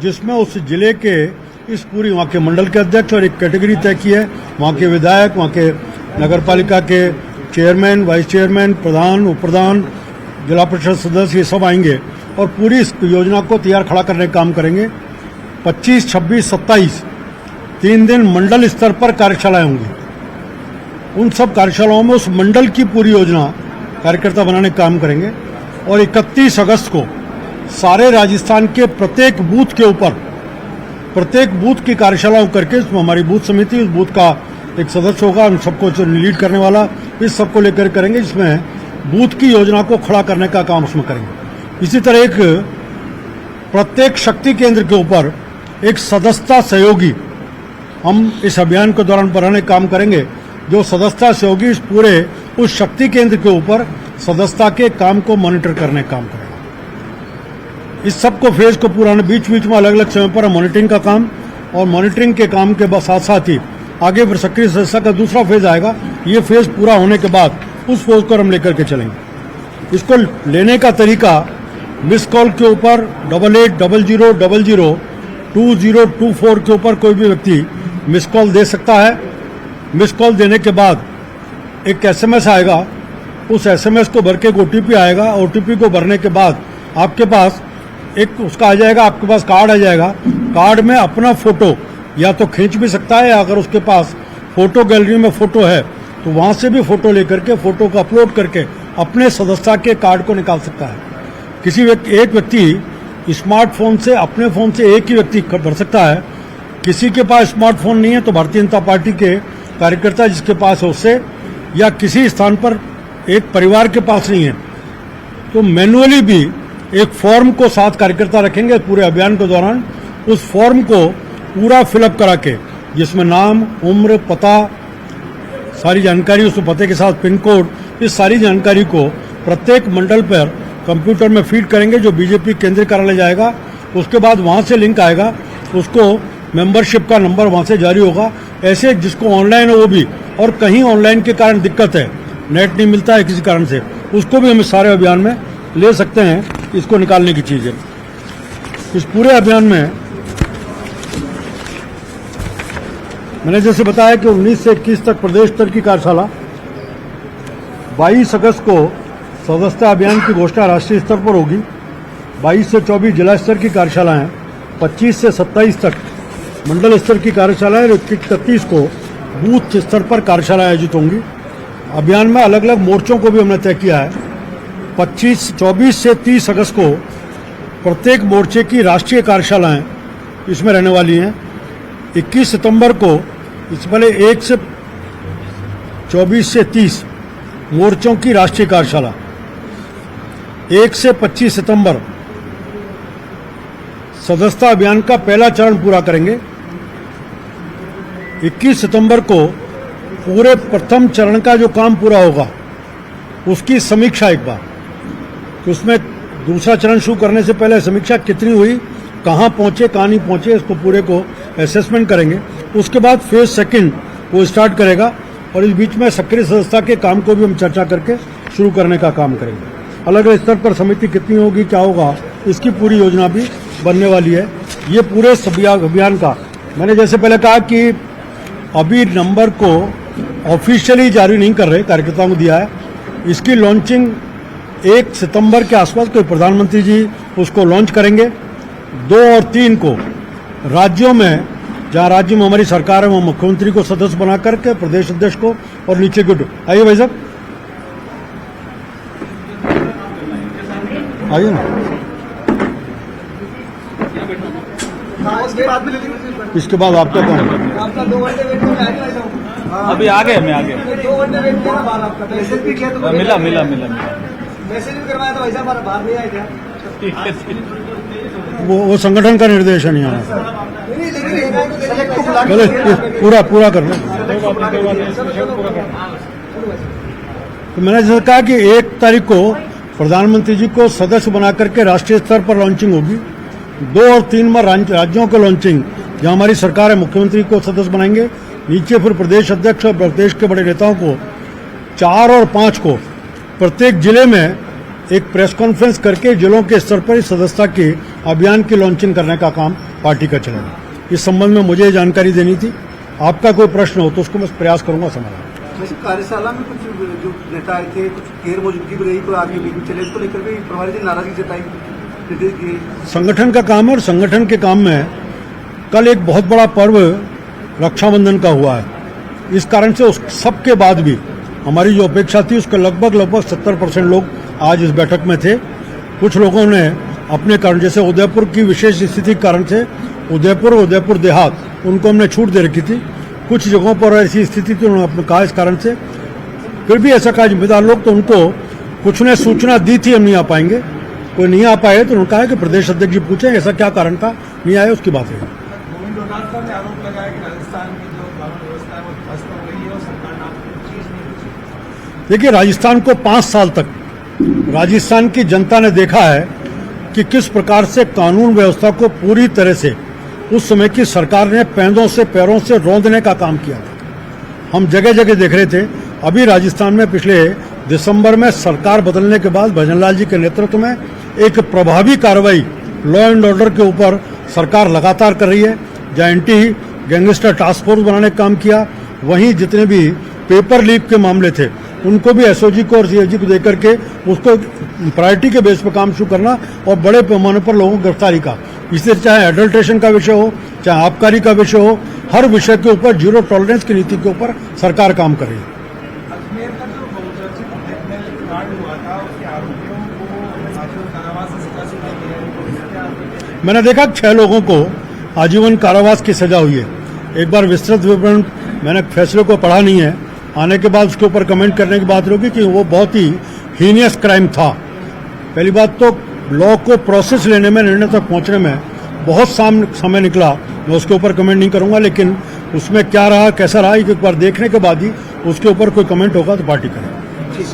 जिसमें उस जिले के इस पूरी वहाँ के मंडल के अध्यक्ष और एक कैटेगरी तय की है, वहाँ के विधायक, वहाँ के नगरपालिका के चेयरमैन, वाइस चेयरमैन, प्रधान, उप प्रधान, जिला परिषद सदस्य, ये सब आएंगे और पूरी इस योजना को तैयार खड़ा करने का काम करेंगे। 25, 26, 27 3 दिन मंडल स्तर पर कार्यशालाएं होंगी। उन सब कार्यशालाओं में उस मंडल की पूरी योजना कार्यकर्ता बनाने का काम करेंगे और 31 अगस्त को सारे राजस्थान के प्रत्येक बूथ के ऊपर प्रत्येक बूथ की कार्यशालाओं करके, इसमें हमारी बूथ समिति, उस बूथ का एक सदस्य होगा, उन सबको लीड करने वाला, इस सबको लेकर करेंगे, जिसमें बूथ की योजना को खड़ा करने का काम उसमें करेंगे। इसी तरह एक प्रत्येक शक्ति केंद्र के ऊपर एक सदस्यता सहयोगी हम इस अभियान के दौरान बनाने का काम करेंगे, जो सदस्यता सहयोगी इस पूरे उस शक्ति केंद्र के ऊपर सदस्यता के काम को मॉनिटर करने का काम करेगा। इस सब को फेज को पूरा बीच बीच में अलग अलग समय पर मॉनिटरिंग का काम, और मॉनिटरिंग के काम के साथ साथ ही आगे फिर सक्रिय सदस्यता का दूसरा फेज आएगा। ये फेज पूरा होने के बाद उस फेज को हम लेकर के चलेंगे। इसको लेने का तरीका मिस कॉल के ऊपर 8800002024 के ऊपर कोई भी व्यक्ति मिस कॉल दे सकता है। मिस कॉल देने के बाद एक एसएमएस आएगा, उस एसएमएस को भर के एक ओटीपी आएगा। ओटीपी को भरने के बाद आपके पास एक उसका आ जाएगा, आपके पास कार्ड आ जाएगा। कार्ड में अपना फोटो या तो खींच भी सकता है, अगर उसके पास फोटो गैलरी में फोटो है तो वहां से भी फोटो लेकर के फोटो को अपलोड करके अपने सदस्यता के कार्ड को निकाल सकता है। एक व्यक्ति स्मार्टफोन से, अपने फोन से एक ही व्यक्ति भर सकता है। किसी के पास स्मार्टफोन नहीं है तो भारतीय जनता पार्टी के कार्यकर्ता जिसके पास है उससे, या किसी स्थान पर एक परिवार के पास नहीं है तो मैनुअली भी एक फॉर्म को साथ कार्यकर्ता रखेंगे पूरे अभियान के दौरान। उस फॉर्म को पूरा फिलअप करा के, जिसमें नाम, उम्र, पता, सारी जानकारी, उस पते के साथ पिन कोड, इस सारी जानकारी को प्रत्येक मंडल पर कंप्यूटर में फीड करेंगे, जो बीजेपी केंद्रीय कार्यालय जाएगा। उसके बाद वहां से लिंक आएगा, उसको मेंबरशिप का नंबर वहां से जारी होगा। ऐसे जिसको ऑनलाइन है वो भी, और कहीं ऑनलाइन के कारण दिक्कत है, नेट नहीं मिलता है किसी कारण से, उसको भी हम इस सारे अभियान में ले सकते हैं। इसको निकालने की चीज़ है। इस पूरे अभियान में मैंने जैसे बताया कि 19 से 21 तक प्रदेश स्तर की कार्यशाला, 22 अगस्त को सदस्यता अभियान की घोषणा राष्ट्रीय स्तर पर होगी। 22 से 24 जिला स्तर की कार्यशालाएं, 25 से 27 तक मंडल स्तर की कार्यशालाएं, 31 को बूथ स्तर पर कार्यशालाएं आयोजित होंगी। अभियान में अलग अलग मोर्चों को भी हमने तय किया है। 24 से 30 अगस्त को प्रत्येक मोर्चे की राष्ट्रीय कार्यशालाएं इसमें रहने वाली हैं। 21 सितंबर को, इससे पहले 1 से 24 से 30 मोर्चों की राष्ट्रीय कार्यशाला, 1 से 25 सितंबर सदस्यता अभियान का पहला चरण पूरा करेंगे। 21 सितंबर को पूरे प्रथम चरण का जो काम पूरा होगा उसकी समीक्षा एक बार, तो उसमें दूसरा चरण शुरू करने से पहले समीक्षा कितनी हुई, कहाँ पहुंचे, कहाँ नहीं पहुंचे, इसको पूरे को असेसमेंट करेंगे। उसके बाद फेज सेकंड वो स्टार्ट करेगा और इस बीच में सक्रिय सदस्यता के काम को भी हम चर्चा करके शुरू करने का काम करेंगे। अलग अलग स्तर पर समिति कितनी होगी, क्या होगा, इसकी पूरी योजना भी बनने वाली है। ये पूरे अभियान का मैंने जैसे पहले कहा कि अभी नंबर को ऑफिशियली जारी नहीं कर रहे, कार्यकर्ताओं को दिया है। इसकी लॉन्चिंग 1 सितंबर के आसपास कोई प्रधानमंत्री जी उसको लॉन्च करेंगे। 2 और 3 को राज्यों में, जहाँ राज्य में हमारी सरकार है, वहाँ मुख्यमंत्री को सदस्य बना करके प्रदेश अध्यक्ष को और नीचे को। आइए भाई साहब, आइए ना। इसके बाद आपका कौन? आपका 2 घंटे वेट में आगे अभी आ गए, मैं आ गया। 2 घंटे वेट किया बाहर, आपका मैसेज भी किया तो मिला मैसेज भी करवाया था, वैसा बाहर नहीं आए क्या? वो संगठन का निर्देश है, नहीं आना। पूरा कर लो। तो मैंने जैसे कहा कि 1 तारीख को प्रधानमंत्री जी को सदस्य बना करके राष्ट्रीय स्तर पर लॉन्चिंग होगी। 2 और 3 में राज्यों को लॉन्चिंग, जहां हमारी सरकार है, मुख्यमंत्री को सदस्य बनाएंगे। नीचे फिर प्रदेश अध्यक्ष और प्रदेश के बड़े नेताओं को 4 और 5 को प्रत्येक जिले में एक प्रेस कॉन्फ्रेंस करके जिलों के स्तर पर इस सदस्यता के अभियान की लॉन्चिंग करने का काम पार्टी का चलेगा। इस संबंध में मुझे जानकारी देनी थी। आपका कोई प्रश्न हो तो उसको मैं प्रयास करूंगा समाधान। वैसे कार्यशाला में कुछ जो नेता आए थे, कुछ गैर मौजूदगी भी रही, कोई आगे भी चले, इसको लेकर भी प्रभारी जी नाराजगी जताई। संगठन का काम है और संगठन के काम में कल एक बहुत बड़ा पर्व रक्षाबंधन का हुआ है। इस कारण से उस सब के बाद भी हमारी जो अपेक्षा थी उसके लगभग 70% लोग आज इस बैठक में थे। कुछ लोगों ने अपने कारण, जैसे उदयपुर की विशेष स्थिति के कारण से उदयपुर देहात उनको हमने छूट दे रखी थी। कुछ जगहों पर ऐसी स्थिति थी, उन्होंने अपने कहा इस कारण से फिर भी ऐसा कहा जिम्मेदार लोग, तो उनको कुछ ने सूचना दी थी हम नहीं आ पाएंगे। कोई नहीं आ पाए तो उन्होंने कहा कि प्रदेश अध्यक्ष जी पूछें ऐसा क्या कारण था, नहीं आए उसकी बात है। गोविंद डोनाल्ड ने आरोप लगाया कि राजस्थान की जो कानून व्यवस्था है वो ध्वस्त हो गई है और सरकार ने आपको चीज नहीं पूछी। देखिए, राजस्थान को 5 साल तक राजस्थान की जनता ने देखा है कि किस प्रकार से कानून व्यवस्था को पूरी तरह से उस समय की सरकार ने पैरों से रौंदने का काम किया था। हम जगह जगह देख रहे थे। अभी राजस्थान में पिछले दिसंबर में सरकार बदलने के बाद भजनलाल जी के नेतृत्व में एक प्रभावी कार्रवाई लॉ एंड ऑर्डर के ऊपर सरकार लगातार कर रही है। जहाँ एंटी गैंगस्टर टास्क फोर्स बनाने का काम किया, वहीं जितने भी पेपर लीक के मामले थे उनको भी एसओजी को और सीएजी को देकर के उसको प्रायोरिटी के बेस पर काम शुरू करना और बड़े पैमाने पर लोगों की गिरफ्तारी का, इससे चाहे एडल्ट्रेशन का विषय हो, चाहे आबकारी का विषय हो, हर विषय के ऊपर जीरो टॉलरेंस की नीति के ऊपर सरकार काम कर रही है। अजमेर का जो बहुचर्चित ब्लैकमेल कांड हुआ था उसके आरोपियों को आजीवन कारावास की सजा सुनाई है। मैंने देखा 6 लोगों को आजीवन कारावास की सजा हुई है। एक बार विस्तृत विवरण मैंने फैसले को पढ़ा नहीं है, आने के बाद उसके ऊपर कमेंट करने की बात होगी कि वो बहुत ही हीनियस क्राइम था। पहली बात तो लॉ को प्रोसेस लेने में, निर्णय तक पहुंचने में बहुत समय निकला। मैं उसके ऊपर कमेंट नहीं करूंगा, लेकिन उसमें क्या रहा, कैसा रहा, एक बार देखने के बाद ही उसके ऊपर कोई कमेंट होगा तो पार्टी करेगी।